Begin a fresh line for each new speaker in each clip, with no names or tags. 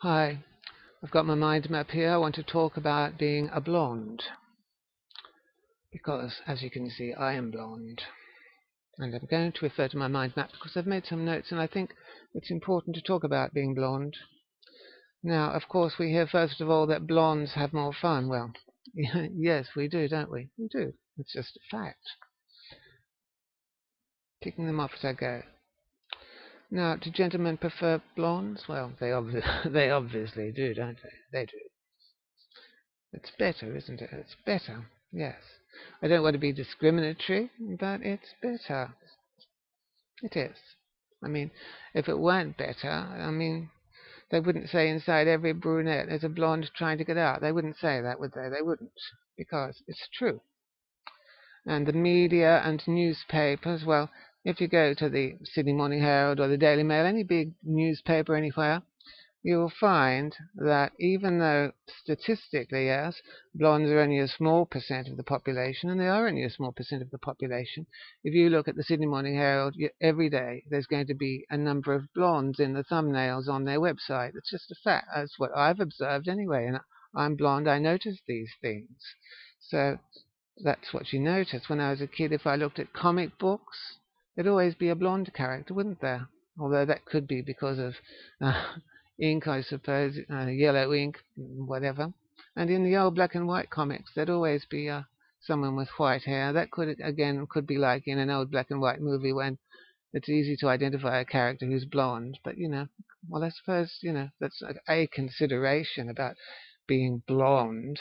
Hi, I've got my mind map here. I want to talk about being a blonde because, as you can see, I am blonde. And I'm going to refer to my mind map because I've made some notes and I think it's important to talk about being blonde. Now, of course, we hear first of all that blondes have more fun. Well, yes, we do, don't we? We do. It's just a fact. Picking them off as I go. Now, do gentlemen prefer blondes? Well, they obviously do, don't they? They do. It's better, isn't it? It's better. Yes. I don't want to be discriminatory, but it's better. It is. I mean, if it weren't better, they wouldn't say inside every brunette there's a blonde trying to get out. They wouldn't say that, would they? They wouldn't. Because it's true. And the media and newspapers, well, if you go to the Sydney Morning Herald or the Daily Mail, any big newspaper anywhere, you will find that even though statistically, yes, blondes are only a small percent of the population, and they are only a small percent of the population, if you look at the Sydney Morning Herald, every day there's going to be a number of blondes in the thumbnails on their website. It's just a fact. That's what I've observed anyway, and I'm blonde. I notice these things. So that's what you notice. When I was a kid, if I looked at comic books, there'd always be a blonde character, wouldn't there? Although that could be because of ink, I suppose, yellow ink, whatever. And in the old black and white comics, there'd always be someone with white hair. That could be like in an old black and white movie when it's easy to identify a character who's blonde. But, well, I suppose, that's a consideration about being blonde.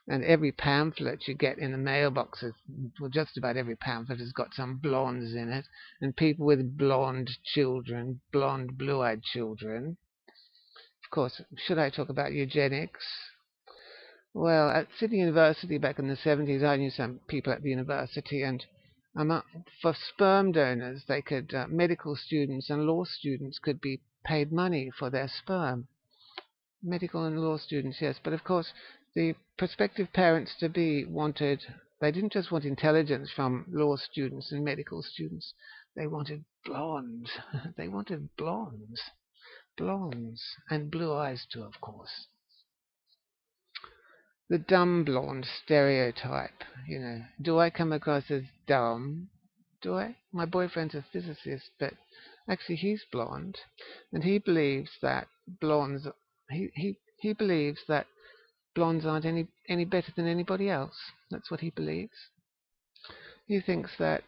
And every pamphlet you get in the mailboxes, well, just about every pamphlet has got some blondes in it, and people with blonde children, blonde blue-eyed children. Of course, should I talk about eugenics? Well, at Sydney University back in the 70s, I knew some people at the university, and for sperm donors, medical students and law students could be paid money for their sperm. Medical and law students, yes, but of course, the prospective parents-to-be they didn't just want intelligence from law students and medical students, they wanted blondes. They wanted blondes. Blondes. And blue eyes too, of course. The dumb blonde stereotype, Do I come across as dumb? Do I? My boyfriend's a physicist, but actually he's blonde, and he believes that blondes he believes that blondes aren't any better than anybody else. That's what he believes. He thinks that,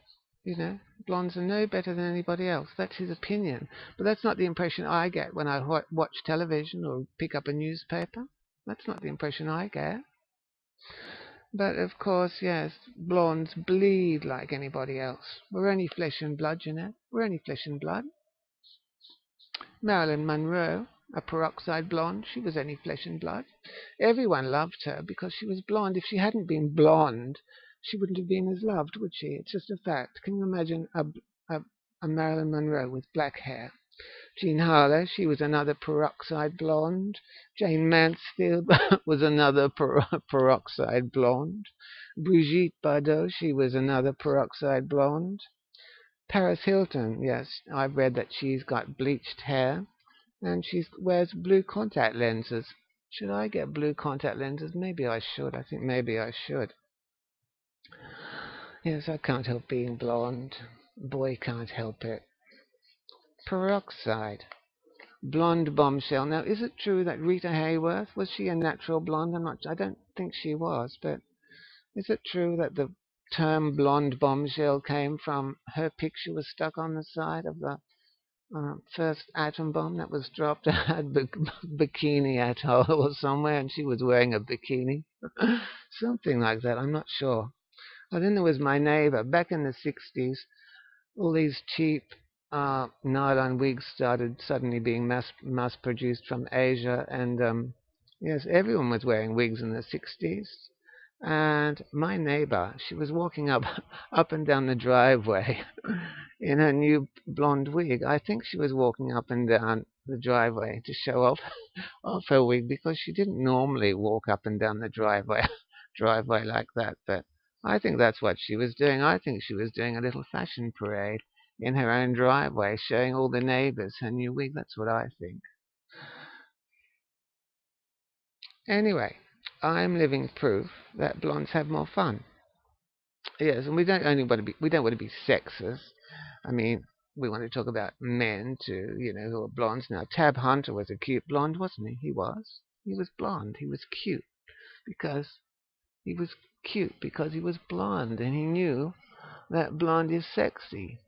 blondes are no better than anybody else. That's his opinion. But that's not the impression I get when I watch television or pick up a newspaper. That's not the impression I get. But of course, yes, blondes bleed like anybody else. We're only flesh and blood, We're only flesh and blood. Marilyn Monroe, a peroxide blonde, she was only flesh and blood. Everyone loved her because she was blonde. If she hadn't been blonde, she wouldn't have been as loved, would she? It's just a fact. Can you imagine a Marilyn Monroe with black hair? Jean Harlow, she was another peroxide blonde. Jane Mansfield was another peroxide blonde. Brigitte Bardot, she was another peroxide blonde. Paris Hilton, yes, I've read that she's got bleached hair and she wears blue contact lenses. Should I get blue contact lenses? Maybe I should. I think maybe I should. Yes, I can't help being blonde. Boy can't help it. Peroxide. Blonde bombshell. Now, is it true that Rita Hayworth, was she a natural blonde? I don't think she was, but is it true that the term blonde bombshell came from her picture was stuck on the side of the first atom bomb that was dropped at Bikini Atoll or somewhere, and she was wearing a bikini? Something like that, I'm not sure. And then there was my neighbour. Back in the 60s, all these cheap nylon wigs started suddenly being mass-produced from Asia, and yes, everyone was wearing wigs in the 60s. And my neighbor, she was walking up and down the driveway in her new blonde wig. I think she was walking up and down the driveway to show off her wig because she didn't normally walk up and down the driveway like that. But I think that's what she was doing. I think she was doing a little fashion parade in her own driveway, showing all the neighbors her new wig. That's what I think. Anyway, I'm living proof that blondes have more fun. Yes, and we don't want to be sexist. I mean, we want to talk about men too, who are blondes. Now, Tab Hunter was a cute blonde, wasn't he? He was. He was blonde. He was cute because he was he was blonde, and he knew that blonde is sexy,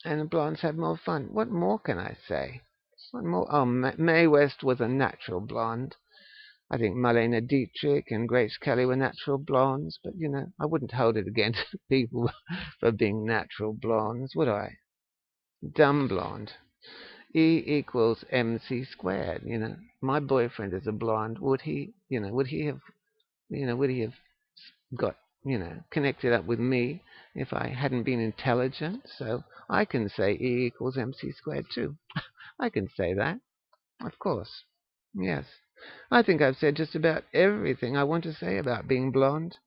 and blondes have more fun. What more can I say? What more? Oh, Mae West was a natural blonde. I think Marlene Dietrich and Grace Kelly were natural blondes, but I wouldn't hold it against people for being natural blondes, would I? Dumb blonde. E equals MC squared. My boyfriend is a blonde. Would he? Would he have got connected up with me if I hadn't been intelligent? So I can say E equals MC squared too. I can say that, of course. Yes. I think I've said just about everything I want to say about being blonde.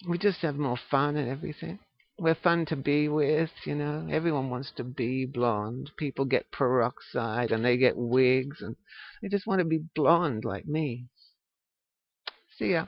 We just have more fun and everything. We're fun to be with, Everyone wants to be blonde. People get peroxide and they get wigs and they just want to be blonde like me. See ya.